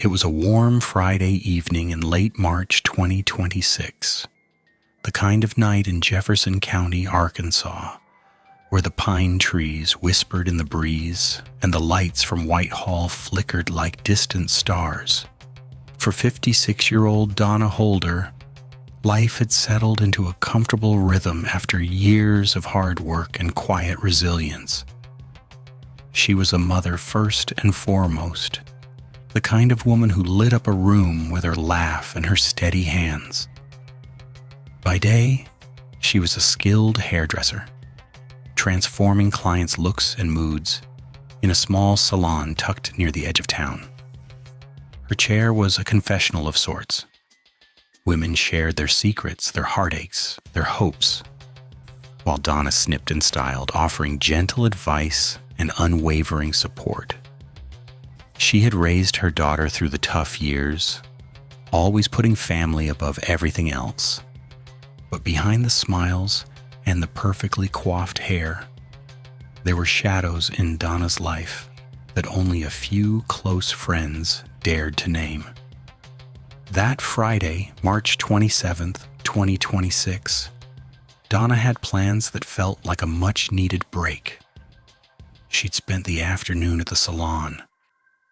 It was a warm Friday evening in late March 2026, the kind of night in Jefferson County, Arkansas, where the pine trees whispered in the breeze and the lights from Whitehall flickered like distant stars. For 56-year-old Donna Holder, life had settled into a comfortable rhythm after years of hard work and quiet resilience. She was a mother first and foremost, the kind of woman who lit up a room with her laugh and her steady hands. By day, she was a skilled hairdresser, transforming clients' looks and moods in a small salon tucked near the edge of town. Her chair was a confessional of sorts. Women shared their secrets, their heartaches, their hopes, while Donna snipped and styled, offering gentle advice and unwavering support. She had raised her daughter through the tough years, always putting family above everything else. But behind the smiles and the perfectly coiffed hair, there were shadows in Donna's life that only a few close friends dared to name. That Friday, March 27th, 2026, Donna had plans that felt like a much-needed break. She'd spent the afternoon at the salon,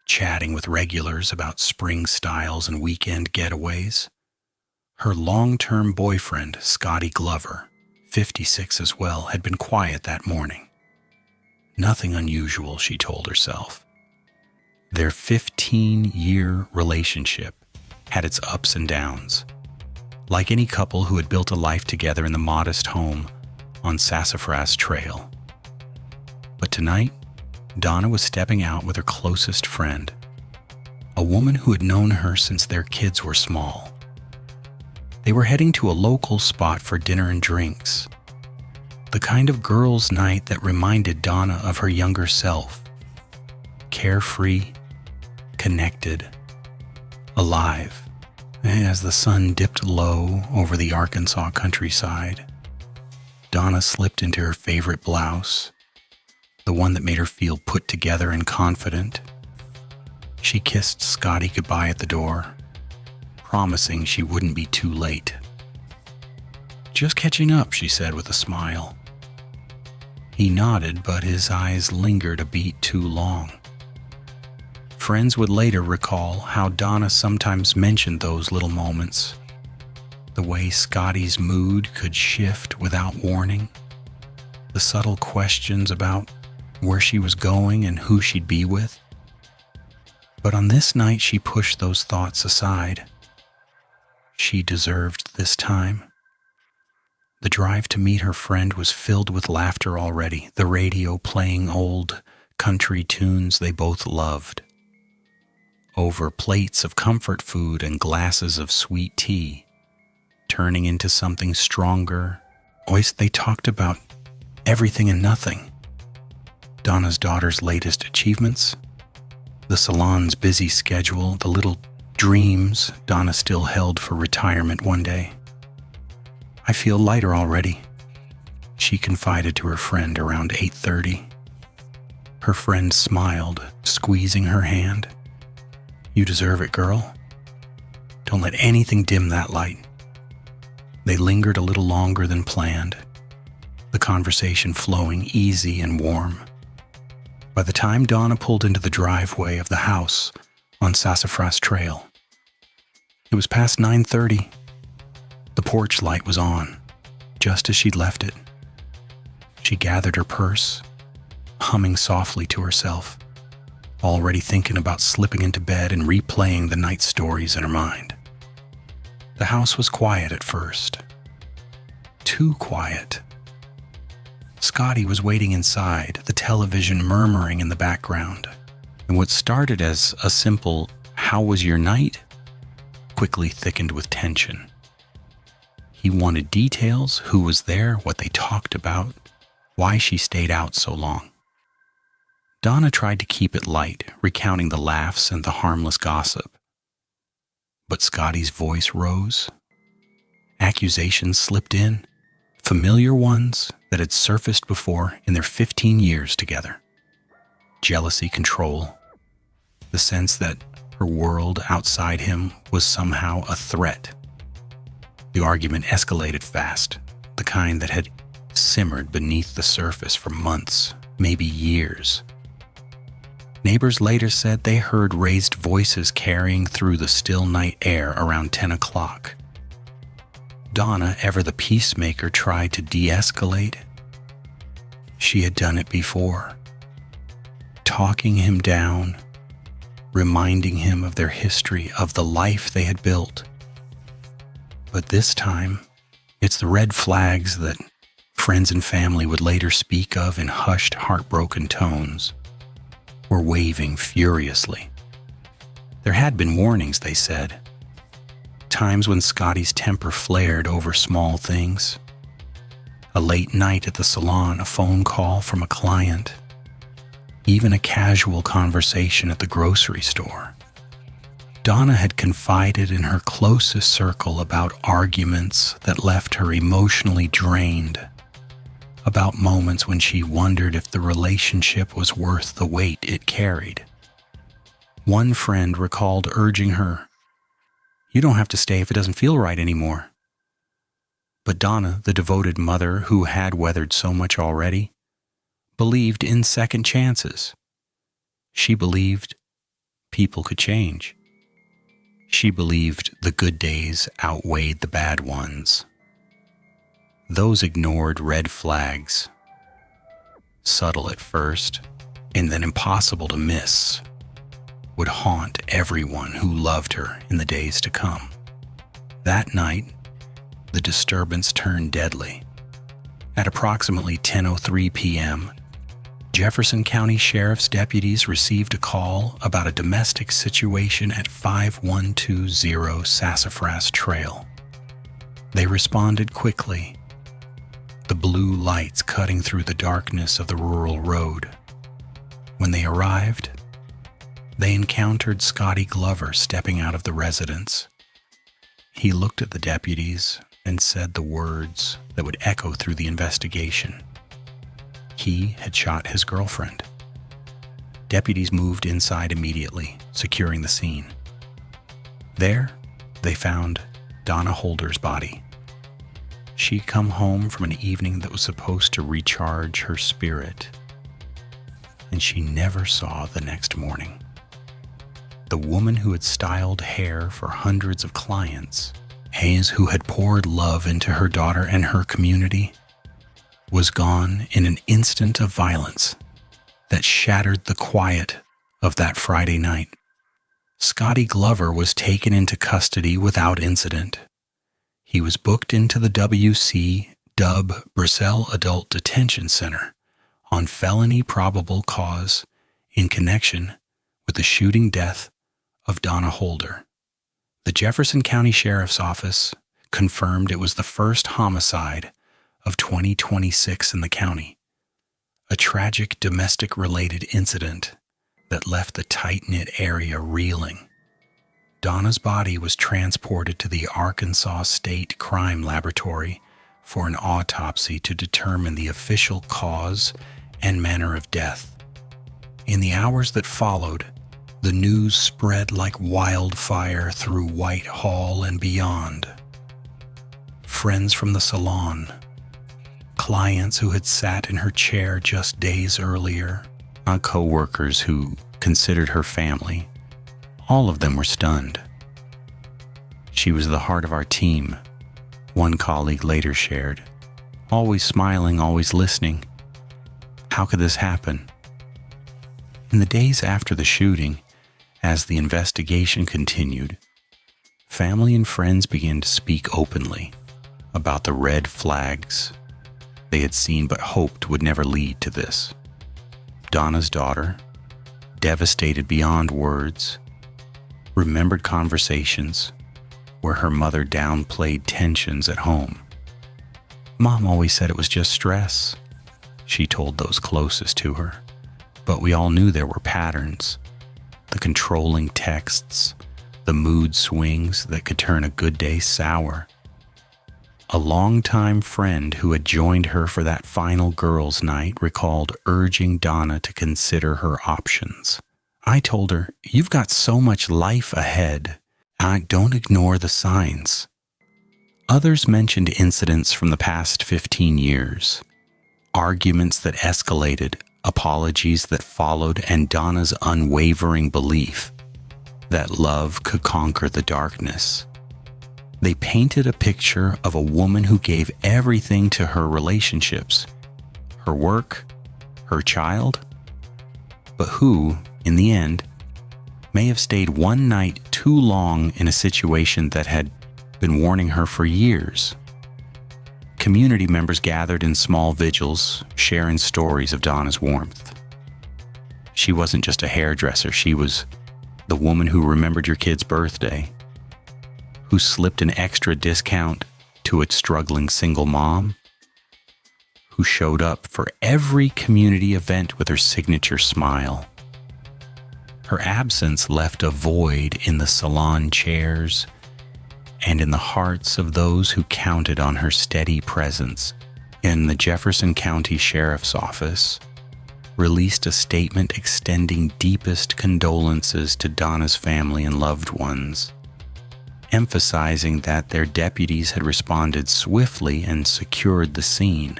chatting with regulars about spring styles and weekend getaways. Her long-term boyfriend, Scotty Glover, 56 as well, had been quiet that morning. Nothing unusual, she told herself. Their 15-year relationship had its ups and downs, like any couple who had built a life together in the modest home on Sassafras Trail. But tonight, Donna was stepping out with her closest friend, a woman who had known her since their kids were small. They were heading to a local spot for dinner and drinks, the kind of girls' night that reminded Donna of her younger self, carefree, connected, alive. As the sun dipped low over the Arkansas countryside, Donna slipped into her favorite blouse, the one that made her feel put together and confident. She kissed Scotty goodbye at the door, promising she wouldn't be too late. "Just catching up," she said with a smile. He nodded, but his eyes lingered a beat too long. Friends would later recall how Donna sometimes mentioned those little moments, the way Scotty's mood could shift without warning, the subtle questions about where she was going and who she'd be with. But on this night, she pushed those thoughts aside. She deserved this time. The drive to meet her friend was filled with laughter already, the radio playing old country tunes they both loved. Over plates of comfort food and glasses of sweet tea, turning into something stronger. They talked about everything and nothing. Donna's daughter's latest achievements, the salon's busy schedule, the little dreams Donna still held for retirement one day. "I feel lighter already," she confided to her friend around 8:30. Her friend smiled, squeezing her hand. "You deserve it, girl. Don't let anything dim that light." They lingered a little longer than planned, the conversation flowing easy and warm. By the time Donna pulled into the driveway of the house on Sassafras Trail, it was past 9:30. The porch light was on, just as she'd left it. She gathered her purse, humming softly to herself, already thinking about slipping into bed and replaying the night stories in her mind. The house was quiet at first. Too quiet. Scotty was waiting inside, the television murmuring in the background. And what started as a simple, "How was your night?" quickly thickened with tension. He wanted details, who was there, what they talked about, why she stayed out so long. Donna tried to keep it light, recounting the laughs and the harmless gossip. But Scotty's voice rose. Accusations slipped in, familiar ones that had surfaced before in their 15 years together. Jealousy, control, the sense that her world outside him was somehow a threat. The argument escalated fast, the kind that had simmered beneath the surface for months, maybe years. Neighbors later said they heard raised voices carrying through the still night air around 10 o'clock. Donna, ever the peacemaker, tried to de-escalate. She had done it before, talking him down, reminding him of their history, of the life they had built. But this time, it's the red flags that friends and family would later speak of in hushed, heartbroken tones were waving furiously. There had been warnings, they said. Times when Scotty's temper flared over small things. A late night at the salon, a phone call from a client, even a casual conversation at the grocery store. Donna had confided in her closest circle about arguments that left her emotionally drained, about moments when she wondered if the relationship was worth the weight it carried. One friend recalled urging her, "You don't have to stay if it doesn't feel right anymore." But Donna, the devoted mother who had weathered so much already, believed in second chances. She believed people could change. She believed the good days outweighed the bad ones. Those ignored red flags, subtle at first and then impossible to miss, would haunt everyone who loved her in the days to come. That night, the disturbance turned deadly. At approximately 10:03 p.m., Jefferson County Sheriff's deputies received a call about a domestic situation at 5120 Sassafras Trail. They responded quickly, the blue lights cutting through the darkness of the rural road. When they arrived, they encountered Scotty Glover stepping out of the residence. He looked at the deputies and said the words that would echo through the investigation. He had shot his girlfriend. Deputies moved inside immediately, securing the scene. There, they found Donna Holder's body. She'd come home from an evening that was supposed to recharge her spirit, and she never saw the next morning. The woman who had styled hair for hundreds of clients, Hayes, who had poured love into her daughter and her community, was gone in an instant of violence that shattered the quiet of that Friday night. Scotty Glover was taken into custody without incident. He was booked into the W.C. Dub Brissell Adult Detention Center on felony probable cause in connection with the shooting death of Donna Holder. The Jefferson County Sheriff's Office confirmed it was the first homicide of 2026 in the county, a tragic domestic-related incident that left the tight-knit area reeling. Donna's body was transported to the Arkansas State Crime Laboratory for an autopsy to determine the official cause and manner of death. In the hours that followed, the news spread like wildfire through Whitehall and beyond. Friends from the salon, clients who had sat in her chair just days earlier, co-workers who considered her family, all of them were stunned. "She was the heart of our team," one colleague later shared. "Always smiling, always listening. How could this happen?" In the days after the shooting, as the investigation continued, family and friends began to speak openly about the red flags they had seen but hoped would never lead to this. Donna's daughter, devastated beyond words, remembered conversations where her mother downplayed tensions at home. "Mom always said it was just stress," she told those closest to her. But we all knew there were patterns, the controlling texts, the mood swings that could turn a good day sour. A longtime friend who had joined her for that final girls' night recalled urging Donna to consider her options, I told her, "You've got so much life ahead. Don't ignore the signs." Others mentioned incidents from the past 15 years, arguments that escalated, apologies that followed, and Donna's unwavering belief that love could conquer the darkness. They painted a picture of a woman who gave everything to her relationships, her work, her child, but who, in the end, may have stayed one night too long in a situation that had been warning her for years. Community members gathered in small vigils, sharing stories of Donna's warmth. She wasn't just a hairdresser, she was the woman who remembered your kid's birthday, who slipped an extra discount to a struggling single mom, who showed up for every community event with her signature smile. Her absence left a void in the salon chairs and in the hearts of those who counted on her steady presence. In the Jefferson County Sheriff's Office, released a statement extending deepest condolences to Donna's family and loved ones, emphasizing that their deputies had responded swiftly and secured the scene.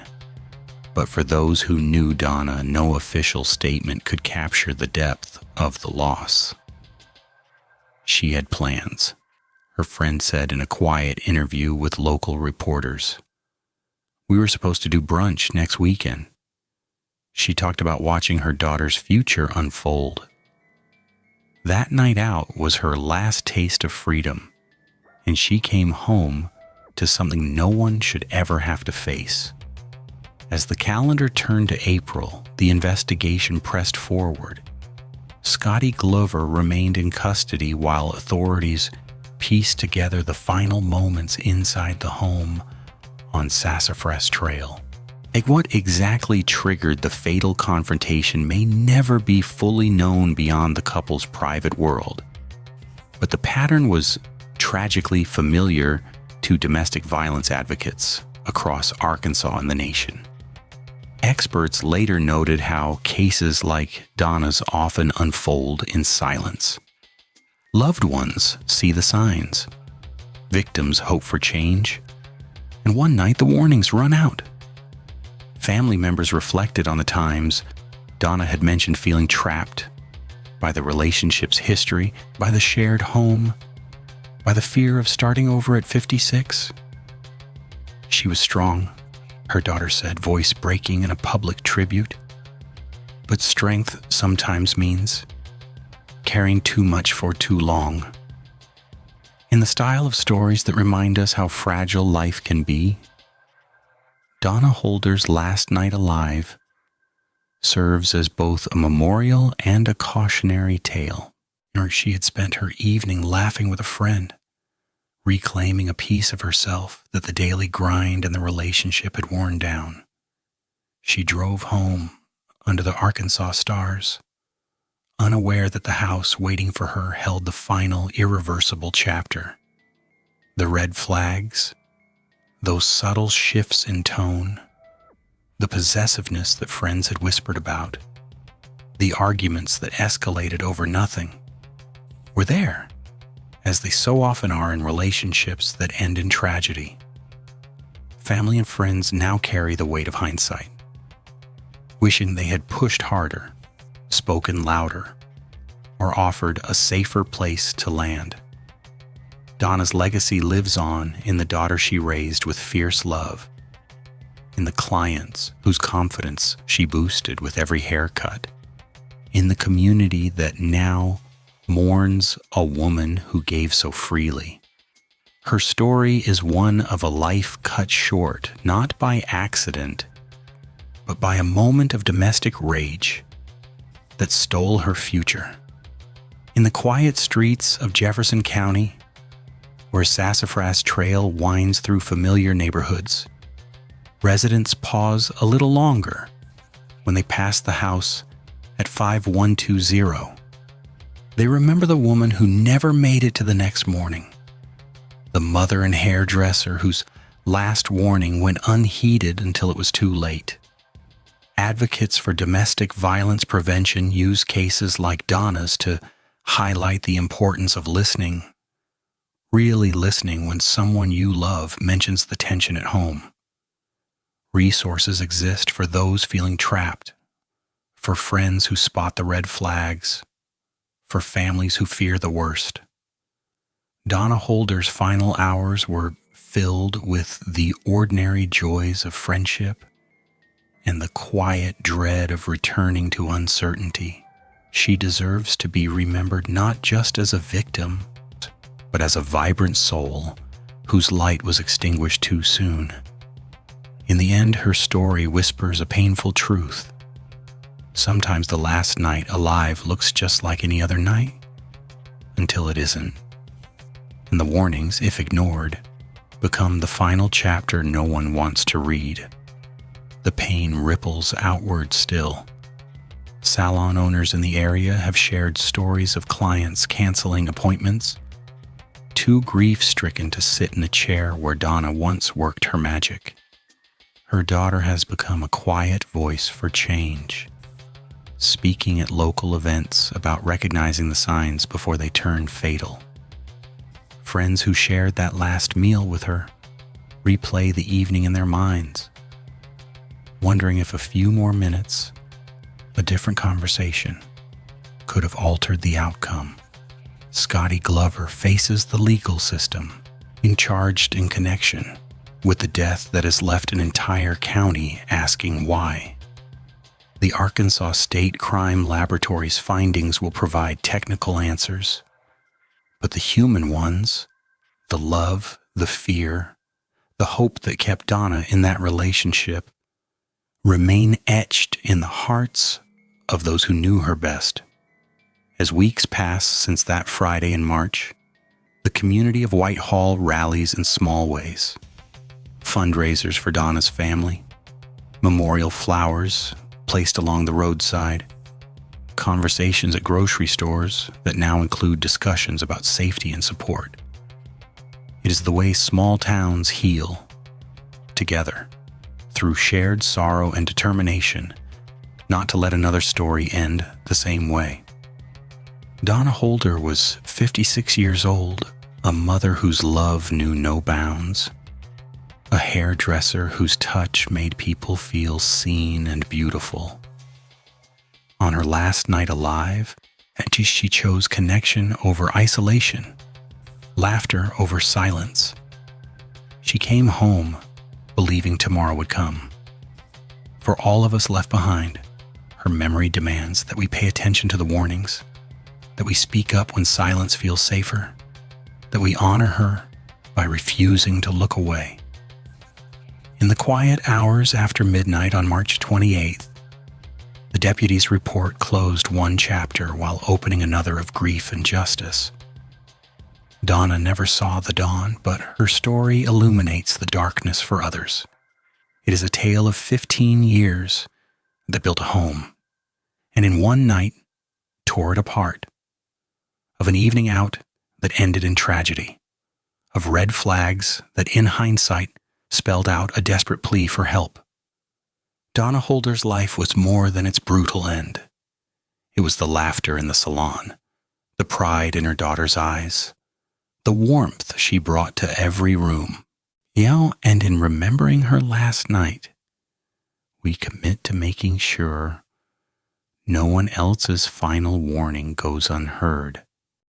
But for those who knew Donna, no official statement could capture the depth of the loss. She had plans, her friend said in a quiet interview with local reporters. "We were supposed to do brunch next weekend." She talked about watching her daughter's future unfold. That night out was her last taste of freedom, and she came home to something no one should ever have to face. As the calendar turned to April, the investigation pressed forward. Scotty Glover remained in custody while authorities pieced together the final moments inside the home on Sassafras Trail. What exactly triggered the fatal confrontation may never be fully known beyond the couple's private world, but the pattern was tragically familiar to domestic violence advocates across Arkansas and the nation. Experts later noted how cases like Donna's often unfold in silence. Loved ones see the signs. Victims hope for change. And one night the warnings run out. Family members reflected on the times Donna had mentioned feeling trapped by the relationship's history, by the shared home, by the fear of starting over at 56. She was strong, her daughter said, voice breaking in a public tribute. But strength sometimes means carrying too much for too long. In the style of stories that remind us how fragile life can be, Donna Holder's Last Night Alive serves as both a memorial and a cautionary tale. She had spent her evening laughing with a friend, reclaiming a piece of herself that the daily grind and the relationship had worn down. She drove home under the Arkansas stars, unaware that the house waiting for her held the final irreversible chapter. The red flags, those subtle shifts in tone, the possessiveness that friends had whispered about, the arguments that escalated over nothing, were there, as they so often are in relationships that end in tragedy. Family and friends now carry the weight of hindsight, wishing they had pushed harder, spoken louder, or offered a safer place to land. Donna's legacy lives on in the daughter she raised with fierce love, in the clients whose confidence she boosted with every haircut, in the community that now mourns a woman who gave so freely. Her story is one of a life cut short, not by accident, but by a moment of domestic rage that stole her future. In the quiet streets of Jefferson County, where Sassafras Trail winds through familiar neighborhoods, residents pause a little longer when they pass the house at 5120. They remember the woman who never made it to the next morning, the mother and hairdresser whose last warning went unheeded until it was too late, Advocates for domestic violence prevention use cases like Donna's to highlight the importance of listening, really listening when someone you love mentions the tension at home. Resources exist for those feeling trapped, for friends who spot the red flags, for families who fear the worst. Donna Holder's final hours were filled with the ordinary joys of friendship and the quiet dread of returning to uncertainty. She deserves to be remembered not just as a victim, but as a vibrant soul whose light was extinguished too soon. In the end, her story whispers a painful truth. Sometimes the last night alive looks just like any other night, until it isn't. And the warnings, if ignored, become the final chapter no one wants to read. The pain ripples outward still. Salon owners in the area have shared stories of clients canceling appointments, too grief-stricken to sit in a chair where Donna once worked her magic. Her daughter has become a quiet voice for change, speaking at local events about recognizing the signs before they turn fatal. Friends who shared that last meal with her replay the evening in their minds, wondering if a few more minutes, a different conversation, could have altered the outcome. Scotty Glover faces the legal system, charged in connection with the death that has left an entire county asking why. The Arkansas State Crime Laboratory's findings will provide technical answers, but the human ones, the love, the fear, the hope that kept Donna in that relationship, remain etched in the hearts of those who knew her best. As weeks pass since that Friday in March, the community of Whitehall rallies in small ways. Fundraisers for Donna's family, memorial flowers placed along the roadside, conversations at grocery stores that now include discussions about safety and support. It is the way small towns heal, together, through shared sorrow and determination, not to let another story end the same way. Donna Holder was 56 years old, a mother whose love knew no bounds, a hairdresser whose touch made people feel seen and beautiful. On her last night alive, she chose connection over isolation, laughter over silence. She came home believing tomorrow would come. For all of us left behind, her memory demands that we pay attention to the warnings, that we speak up when silence feels safer, that we honor her by refusing to look away. In the quiet hours after midnight on March 28th, the deputy's report closed one chapter while opening another of grief and justice. Donna never saw the dawn, but her story illuminates the darkness for others. It is a tale of 15 years that built a home, and in one night tore it apart, of an evening out that ended in tragedy, of red flags that in hindsight spelled out a desperate plea for help. Donna Holder's life was more than its brutal end. It was the laughter in the salon, the pride in her daughter's eyes, the warmth she brought to every room. And in remembering her last night, we commit to making sure no one else's final warning goes unheard.